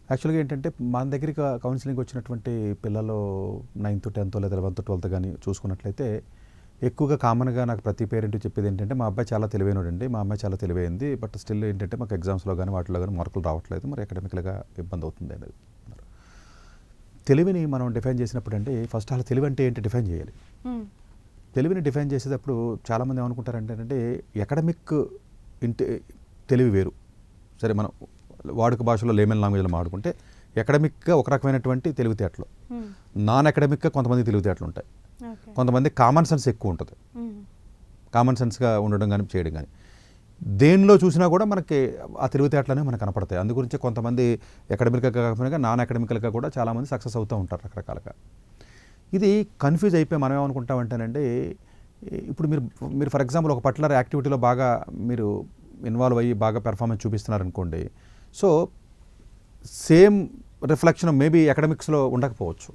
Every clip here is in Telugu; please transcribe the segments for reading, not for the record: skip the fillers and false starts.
యాక్చువల్గా ఏంటంటే మన దగ్గరికి కౌన్సిలింగ్ వచ్చినటువంటి పిల్లలు 9th 10th లేదా 11th 12th కానీ చూసుకున్నట్లయితే ఎక్కువగా కామన్గా నాకు ప్రతి పేరెంట్ చెప్పేది ఏంటంటే మా అబ్బాయి చాలా తెలివైనడండి, మా అమ్మాయి చాలా తెలివైంది, బట్ స్టిల్ ఏంటంటే మాకు ఎగ్జామ్స్లో కానీ వాటిలో కానీ మార్కులు రావట్లేదు, మరి అకాడమిక్గా ఇబ్బంది అవుతుంది అనేది. తెలివిని మనం డిఫైన్ చేసినప్పుడు అంటే ఫస్ట్ అలా తెలివి అంటే ఏంటి డిఫైన్ చేయాలి. తెలివిని డిఫైన్ చేసేటప్పుడు చాలామంది ఏమనుకుంటారంటే అకాడమిక్ తెలివి వేరు. సరే మనం వాడుక భాషలో లేమన్ లాంగ్వేజ్లో మాట్లాడుకుంటే అకాడమిక్గా ఒక రకమైనటువంటి తెలివితేటలు, నాన్ అకాడమిక్గా కొంతమంది తెలివితేటలు ఉంటాయి, కొంతమంది కామన్ సెన్స్ ఎక్కువ ఉంటుంది. కామన్ సెన్స్గా ఉండడం కానీ చేయడం కానీ దేనిలో చూసినా కూడా మనకి ఆ తెలివితేటలనే మనకు కనపడతాయి. అందు గురించి కొంతమంది అకాడమిక్గా కాకపోయినా నాన్ అకాడమికల్గా కూడా చాలామంది సక్సెస్ అవుతూ ఉంటారు రకరకాలుగా. ఇది కన్ఫ్యూజ్ అయిపోయి మనం ఏమనుకుంటామంటేనండి, ఇప్పుడు మీరు ఫర్ ఎగ్జాంపుల్ ఒక పర్టికులర్ యాక్టివిటీలో బాగా మీరు ఇన్వాల్వ్ అయ్యి బాగా పెర్ఫార్మెన్స్ చూపిస్తున్నారనుకోండి, సో సేమ్ రిఫ్లెక్షన్ మేబీ అకాడమిక్స్లో ఉండకపోవచ్చు,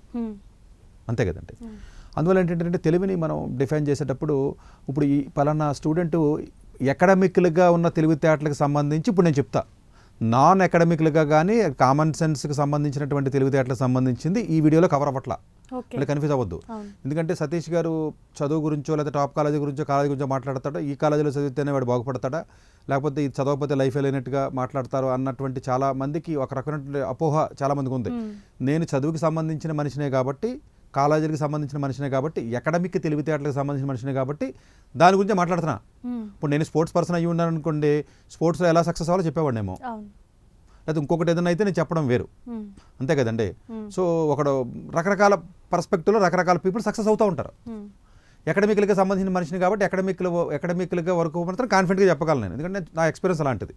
అంతే కదండి. అందువల్ల ఏంటంటే తెలివిని మనం డిఫైన్ చేసేటప్పుడు ఇప్పుడు ఈ పలానా స్టూడెంట్ అకాడమిక్లుగా ఉన్న తెలివితేటలకు సంబంధించి ఇప్పుడు నేను చెప్తా, నాన్ అకాడమిక్లుగా కానీ కామన్ సెన్స్కి సంబంధించినటువంటి తెలివితేటలకు సంబంధించింది ఈ వీడియోలో కవర్ అవ్వట్లా, మళ్ళీ కన్ఫ్యూజ్ అవ్వద్దు. ఎందుకంటే సతీష్ గారు చదువు గురించో లేదా టాప్ కాలేజీ గురించో మాట్లాడతాడా, ఈ కాలేజీలో చదివితేనే వాడు బాగుపడతాడా, లేకపోతే ఇది చదవకపోతే లైఫ్ లేనట్టుగా మాట్లాడతారు అన్నటువంటి చాలా మందికి ఒక రకమైన అపోహ చాలా మందికి ఉంది. నేను చదువుకి సంబంధించిన మనిషినే కాబట్టి, కాలేజీలకు సంబంధించిన మనిషినే కాబట్టి, అకాడమిక్ తెలివితేటలకు సంబంధించిన మనిషినే కాబట్టి దాని గురించి మాట్లాడుతున్నా. ఇప్పుడు నేను స్పోర్ట్స్ పర్సన్ అయ్యి ఉన్నాను అనుకోండి, స్పోర్ట్స్లో ఎలా సక్సెస్ అవ్వాలో చెప్పేవాడినేమో, లేకపోతే ఇంకొకటి ఏదైనా అయితే నేను చెప్పడం వేరు, అంతే కదండి. సో ఒకడు రకరకాల పర్స్పెక్టివ్లో రకరకాల పీపుల్ సక్సెస్ అవుతూ ఉంటారు. అకాడమిక్లుగా సంబంధించిన మనిషిని కాబట్టి అకాడమిక్లుగా వరకు మాత్రం కాన్ఫిడెంట్గా చెప్పగలను నేను, ఎందుకంటే నా ఎక్స్పీరియన్స్ అలాంటిది.